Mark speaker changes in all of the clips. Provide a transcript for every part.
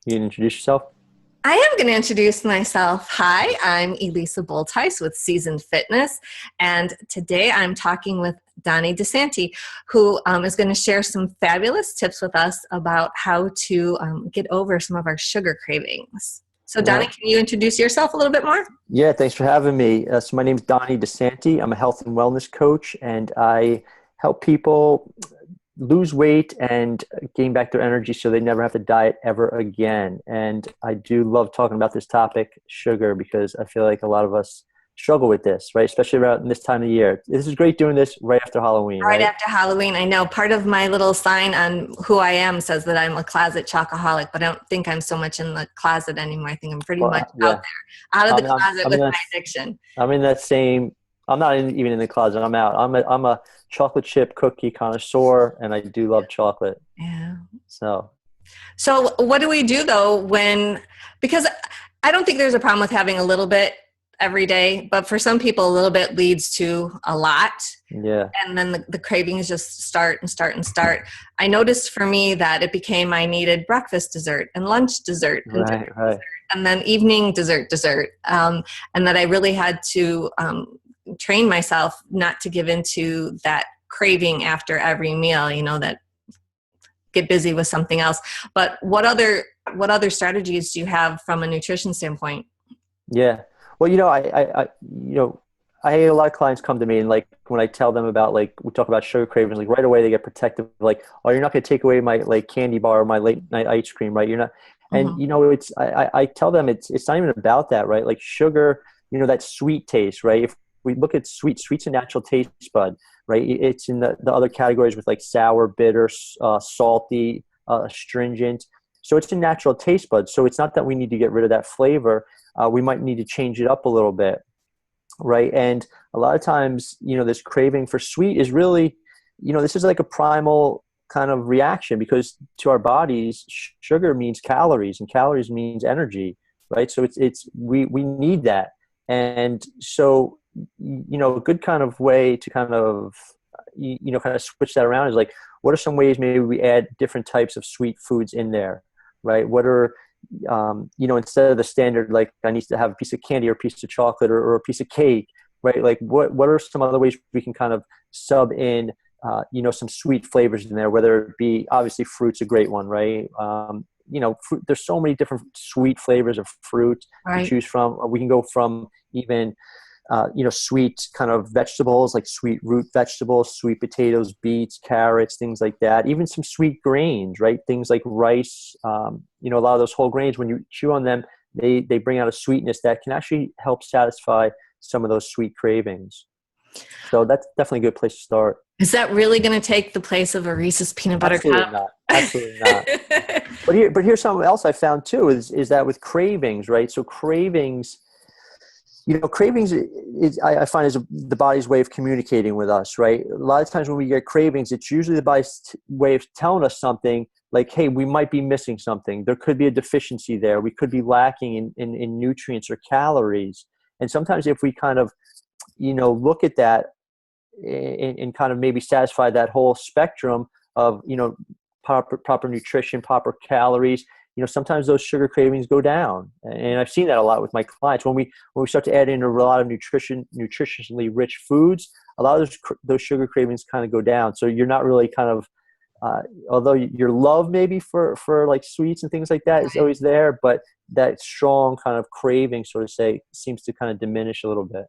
Speaker 1: You can introduce yourself.
Speaker 2: I am going to introduce myself. Hi, I'm Elyssa with Seasoned Fitness, and today I'm talking with Donnie DeSanti, who is going to share some fabulous tips with us about how to get over some of our sugar cravings. So,
Speaker 1: All
Speaker 2: Donnie,
Speaker 1: right.
Speaker 2: can you introduce yourself a little bit more?
Speaker 1: Yeah, thanks for having me. So my name is Donnie DeSanti. I'm a health and wellness coach, and I help people lose weight and gain back their energy so they never have to diet ever again. And I do love talking about this topic, sugar, because I feel like a lot of us struggle with this, right? Especially around this time of year. This is great doing this right after Halloween,
Speaker 2: Right
Speaker 1: right?
Speaker 2: after Halloween, I know part of my little sign on who I am says that I'm a closet chocoholic, but I don't think I'm so much in the closet anymore. I think I'm pretty much out
Speaker 1: Yeah.
Speaker 2: there, out of the
Speaker 1: I'm, I'm,
Speaker 2: closet
Speaker 1: I'm in
Speaker 2: with
Speaker 1: that,
Speaker 2: my addiction.
Speaker 1: I'm in that same, I'm not even in the closet. I'm out. I'm a chocolate chip cookie connoisseur, and I do love chocolate.
Speaker 2: Yeah.
Speaker 1: So,
Speaker 2: So what do we do though because I don't think there's a problem with having a little bit every day, but for some people a little bit leads to a lot.
Speaker 1: yeah.
Speaker 2: And then the cravings just start and start and start. I noticed for me that it became I needed breakfast dessert and lunch dessert and dinner
Speaker 1: Right, right.
Speaker 2: and then evening dessert. And that I really had to train myself not to give into that craving after every meal, that get busy with something else. But what other strategies do you have from a nutrition standpoint?
Speaker 1: Yeah. Well, I had a lot of clients come to me, and like when I tell them about, like, we talk about sugar cravings, like right away they get protective, like, oh, you're not going to take away my like candy bar or my late night ice cream, right? You're not. And
Speaker 2: Hmm.
Speaker 1: I tell them it's not even about that, right? Like sugar, that sweet taste, right? If we look at sweet's a natural taste bud, right? It's in the other categories with like sour, bitter, salty, astringent. So it's a natural taste bud. So it's not that we need to get rid of that flavor. We might need to change it up a little bit, right? And a lot of times, this craving for sweet is really, this is like a primal kind of reaction, because to our bodies, sugar means calories, and calories means energy, right? So we need that. And so, a good kind of way to kind of, kind of switch that around is like, what are some ways maybe we add different types of sweet foods in there, right? What are, instead of the standard, like I need to have a piece of candy or a piece of chocolate or a piece of cake, right? Like what are some other ways we can kind of sub in, some sweet flavors in there, whether it be, obviously fruit's a great one, right? Fruit, there's so many different sweet flavors of fruit to
Speaker 2: Right.
Speaker 1: choose from. We can go from even, sweet kind of vegetables, like sweet root vegetables, sweet potatoes, beets, carrots, things like that. Even some sweet grains, right? Things like rice, a lot of those whole grains, when you chew on them, they bring out a sweetness that can actually help satisfy some of those sweet cravings. So that's definitely a good place to start.
Speaker 2: Is that really going to take the place of a Reese's peanut butter
Speaker 1: Absolutely
Speaker 2: cup?
Speaker 1: not. Absolutely not. But here's something else I found too, is that with cravings, right? So cravings, cravings I find is the body's way of communicating with us, right? A lot of times when we get cravings, it's usually the body's way of telling us something, like, hey, we might be missing something. There could be a deficiency there. We could be lacking in nutrients or calories. And sometimes if we kind of, look at that and kind of maybe satisfy that whole spectrum of, proper nutrition, proper calories, sometimes those sugar cravings go down. And I've seen that a lot with my clients. When we start to add in a lot of nutritionally rich foods, a lot of those sugar cravings kind of go down. So you're not really kind of, although your love maybe for like sweets and things like that is always there, but that strong kind of craving, sort of say, seems to kind of diminish a little bit.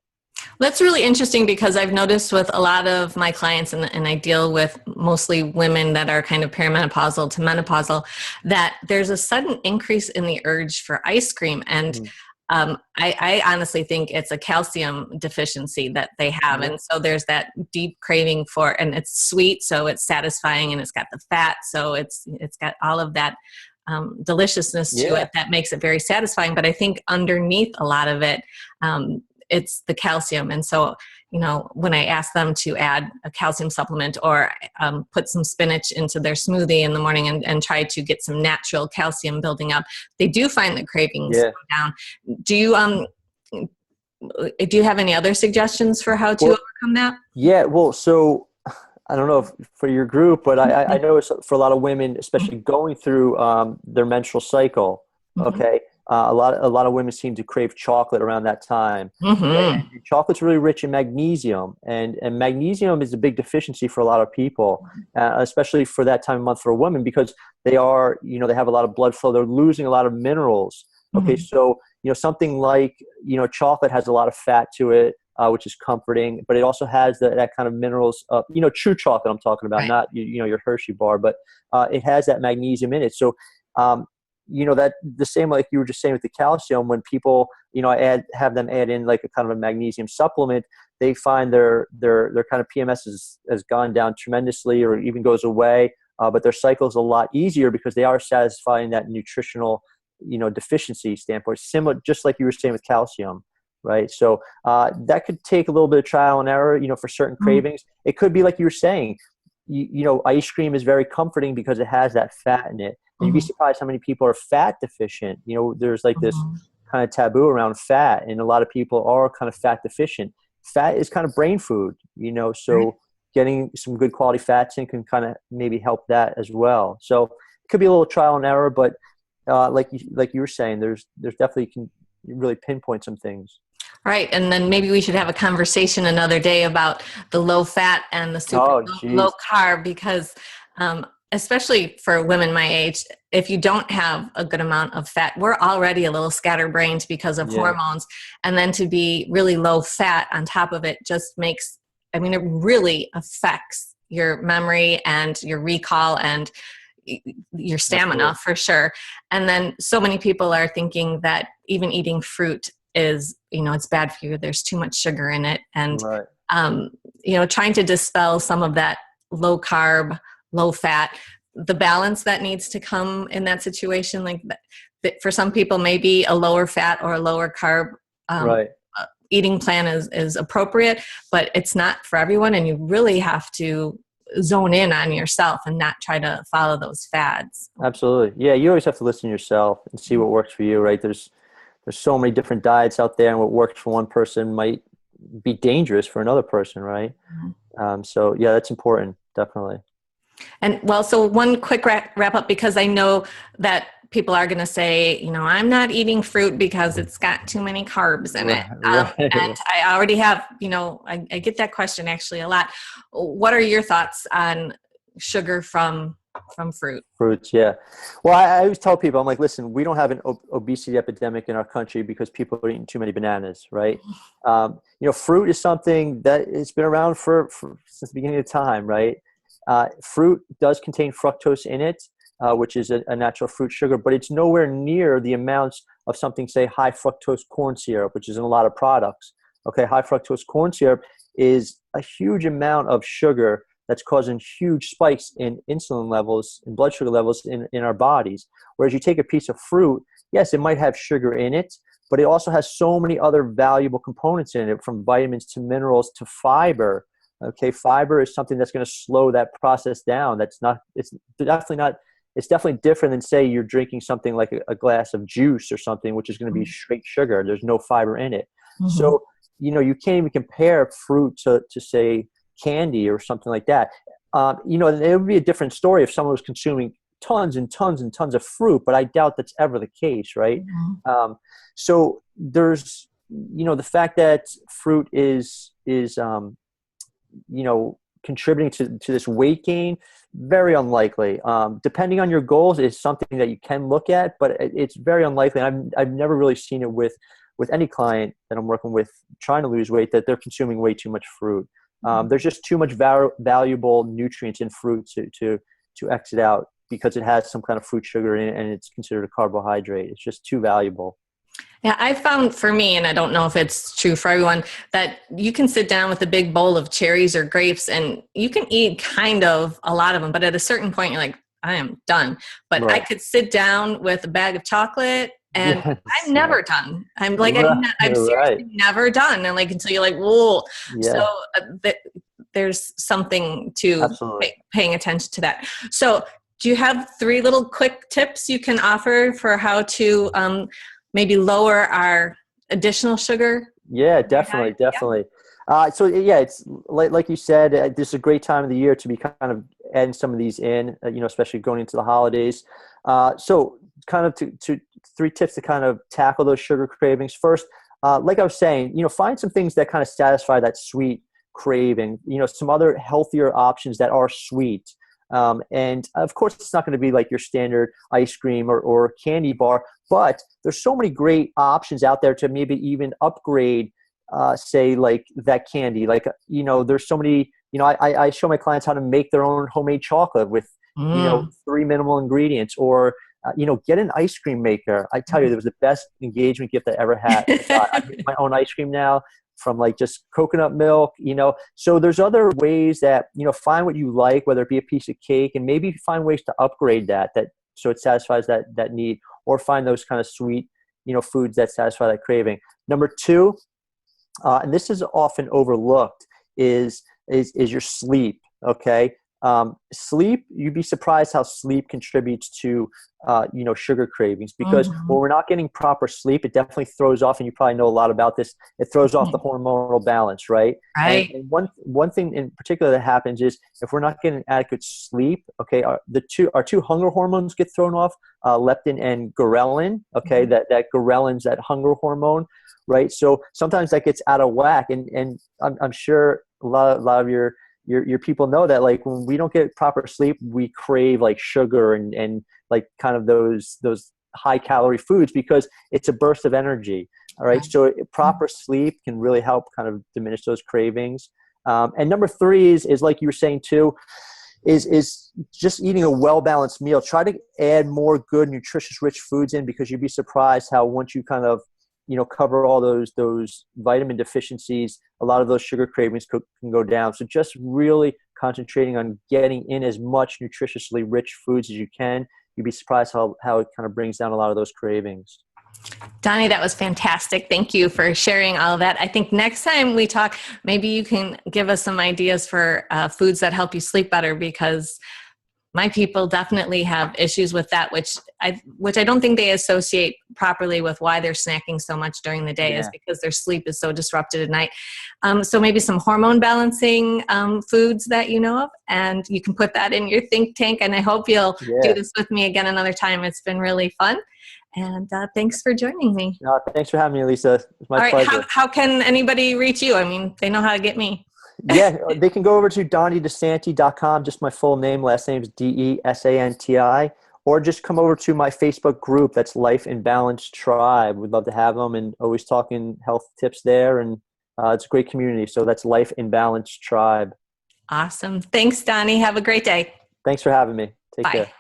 Speaker 2: That's really interesting because I've noticed with a lot of my clients, and I deal with mostly women that are kind of perimenopausal to menopausal, that there's a sudden increase in the urge for ice cream. And
Speaker 1: Mm.
Speaker 2: I honestly think it's a calcium deficiency that they have.
Speaker 1: Yeah.
Speaker 2: And so there's that deep craving for, and it's sweet, so it's satisfying, and it's got the fat, so it's got all of that deliciousness to
Speaker 1: Yeah.
Speaker 2: it that makes it very satisfying. But I think underneath a lot of it, it's the calcium. And so, when I ask them to add a calcium supplement or put some spinach into their smoothie in the morning and try to get some natural calcium building up, they do find the cravings
Speaker 1: Yeah.
Speaker 2: go down. Do you do you have any other suggestions for how to
Speaker 1: Well,
Speaker 2: overcome that?
Speaker 1: yeah. Well, so I don't know if for your group, but I know it's for a lot of women, especially going through their menstrual cycle,
Speaker 2: Mm-hmm.
Speaker 1: Okay. A lot of women seem to crave chocolate around that time.
Speaker 2: Mm-hmm.
Speaker 1: And chocolate's really rich in magnesium, and magnesium is a big deficiency for a lot of people, especially for that time of month for a woman, because they are, they have a lot of blood flow. They're losing a lot of minerals. Okay.
Speaker 2: Mm-hmm.
Speaker 1: So, something like, chocolate has a lot of fat to it, which is comforting, but it also has that kind of minerals, true chocolate I'm talking about,
Speaker 2: Right.
Speaker 1: not, your Hershey bar, but it has that magnesium in it. So, that the same, like you were just saying with the calcium, when people, have them add in like a kind of a magnesium supplement, they find their kind of PMS has gone down tremendously, or even goes away. But their cycle is a lot easier because they are satisfying that nutritional, deficiency standpoint, similar, just like you were saying with calcium. Right. So that could take a little bit of trial and error, for certain
Speaker 2: Mm-hmm.
Speaker 1: cravings. It could be like you were saying, ice cream is very comforting because it has that fat in it. And you'd be surprised how many people are fat deficient. There's like this
Speaker 2: Mm-hmm.
Speaker 1: kind of taboo around fat, and a lot of people are kind of fat deficient. Fat is kind of brain food,
Speaker 2: Right.
Speaker 1: so getting some good quality fats in can kind of maybe help that as well. So it could be a little trial and error, but like you were saying, there's definitely can really pinpoint some things.
Speaker 2: Right. And then maybe we should have a conversation another day about the low fat and the super
Speaker 1: Oh,
Speaker 2: low
Speaker 1: geez.
Speaker 2: carb, because especially for women my age, if you don't have a good amount of fat, we're already a little scatterbrained because of
Speaker 1: Yeah.
Speaker 2: hormones. And then to be really low fat on top of it just makes, it really affects your memory and your recall and your stamina
Speaker 1: Absolutely.
Speaker 2: for sure. And then so many people are thinking that even eating fruit is, it's bad for you. There's too much sugar in it. And,
Speaker 1: Right.
Speaker 2: um, trying to dispel some of that low carb, low fat, the balance that needs to come in that situation. Like that for some people, maybe a lower fat or a lower carb
Speaker 1: Right.
Speaker 2: eating plan is appropriate, but it's not for everyone. And you really have to zone in on yourself and not try to follow those fads.
Speaker 1: Absolutely. Yeah, you always have to listen to yourself and see what works for you, right? There's so many different diets out there, and what works for one person might be dangerous for another person, right?
Speaker 2: Mhm.
Speaker 1: So yeah, that's important, definitely.
Speaker 2: And well, so one quick wrap up, because I know that people are going to say, I'm not eating fruit because it's got too many carbs in it.
Speaker 1: Right, right.
Speaker 2: And I already have, I get that question actually a lot. What are your thoughts on sugar from fruit?
Speaker 1: Fruits, yeah. Well, I always tell people, I'm like, listen, we don't have an obesity epidemic in our country because people are eating too many bananas, right? Fruit is something that it's been around for since the beginning of time, right? Fruit does contain fructose in it, which is a natural fruit sugar, but it's nowhere near the amounts of something, say, high fructose corn syrup, which is in a lot of products. Okay, high fructose corn syrup is a huge amount of sugar that's causing huge spikes in insulin levels and blood sugar levels in our bodies. Whereas you take a piece of fruit, yes, it might have sugar in it, but it also has so many other valuable components in it, from vitamins to minerals to fiber. Okay, fiber is something that's going to slow that process down. It's definitely different than, say, you're drinking something like a glass of juice or something, which is going to be straight sugar. There's no fiber in it.
Speaker 2: Mm-hmm.
Speaker 1: So, you can't even compare fruit to say, candy or something like that. It would be a different story if someone was consuming tons and tons and tons of fruit, but I doubt that's ever the case, right?
Speaker 2: Mm-hmm.
Speaker 1: So there's, the fact that fruit is contributing to this weight gain, very unlikely. Depending on your goals, is something that you can look at, but it's very unlikely. And I've never really seen it with any client that I'm working with trying to lose weight, that they're consuming way too much fruit. There's just too much valuable nutrients in fruit to exit out, because it has some kind of fruit sugar in it and it's considered a carbohydrate. It's just too valuable.
Speaker 2: Yeah, I found for me, and I don't know if it's true for everyone, that you can sit down with a big bowl of cherries or grapes and you can eat kind of a lot of them, but at a certain point you're like, I am done. But I
Speaker 1: Right.
Speaker 2: could sit down with a bag of chocolate and
Speaker 1: Yes.
Speaker 2: I'm
Speaker 1: Yeah.
Speaker 2: never done. I'm like,
Speaker 1: Right.
Speaker 2: I'm
Speaker 1: Right.
Speaker 2: seriously never done. And like, until you're like, whoa. So
Speaker 1: Yeah.
Speaker 2: there's something to
Speaker 1: Absolutely.
Speaker 2: paying attention to that. So do you have 3 little quick tips you can offer for how to maybe lower our additional sugar
Speaker 1: Yeah,
Speaker 2: in our
Speaker 1: definitely,
Speaker 2: diet? Yeah.
Speaker 1: definitely. So yeah, it's like you said, this is a great time of the year to be kind of adding some of these in, especially going into the holidays. So kind of to three tips to kind of tackle those sugar cravings. First, like I was saying, find some things that kind of satisfy that sweet craving, some other healthier options that are sweet. And of course, it's not going to be like your standard ice cream or candy bar, but there's so many great options out there to maybe even upgrade, say like that candy. Like, there's so many, I show my clients how to make their own homemade chocolate with, 3 minimal ingredients, or, get an ice cream maker. I tell you, it was the best engagement gift I ever had. I make my own ice cream now from like just coconut milk, So there's other ways that, find what you like, whether it be a piece of cake, and maybe find ways to upgrade that so it satisfies that need, or find those kind of sweet, foods that satisfy that craving. Number two, and this is often overlooked, is your sleep. Okay. Sleep, you'd be surprised how sleep contributes to, sugar cravings, because when we're not getting proper sleep, it definitely throws off, and you probably know a lot about this, it throws off the hormonal balance, right?
Speaker 2: Right.
Speaker 1: And one thing in particular that happens is if we're not getting adequate sleep, okay, our two hunger hormones get thrown off, leptin and ghrelin, okay, that ghrelin's that hunger hormone, right? So sometimes that gets out of whack, and I'm sure a lot of your people know that, like, when we don't get proper sleep, we crave like sugar and like kind of those high calorie foods, because it's a burst of energy. All right. So proper sleep can really help kind of diminish those cravings. And number three is like you were saying too, is just eating a well-balanced meal. Try to add more good, nutritious, rich foods in, because you'd be surprised how once you kind of, cover all those vitamin deficiencies, a lot of those sugar cravings can go down. So just really concentrating on getting in as much nutritiously rich foods as you can. You'd be surprised how it kind of brings down a lot of those cravings.
Speaker 2: Donnie, that was fantastic. Thank you for sharing all of that. I think next time we talk, maybe you can give us some ideas for foods that help you sleep better, because my people definitely have issues with that, which I don't think they associate properly with why they're snacking so much during the day, is because their sleep is so disrupted at night. So maybe some hormone balancing foods that you know of, and you can put that in your think tank. And I hope you'll do this with me again another time. It's been really fun. And thanks for joining me.
Speaker 1: No, thanks for having me, Elyssa. It's my pleasure.
Speaker 2: How can anybody reach you? I mean, they know how to get me.
Speaker 1: Yeah, they can go over to DonnieDeSanti.com, just my full name, last name is DeSanti, or just come over to my Facebook group. That's Life in Balance Tribe. We'd love to have them, and always talking health tips there. And it's a great community. So that's Life in Balance Tribe.
Speaker 2: Awesome. Thanks, Donnie. Have a great day.
Speaker 1: Thanks for having me. Take
Speaker 2: Bye.
Speaker 1: care.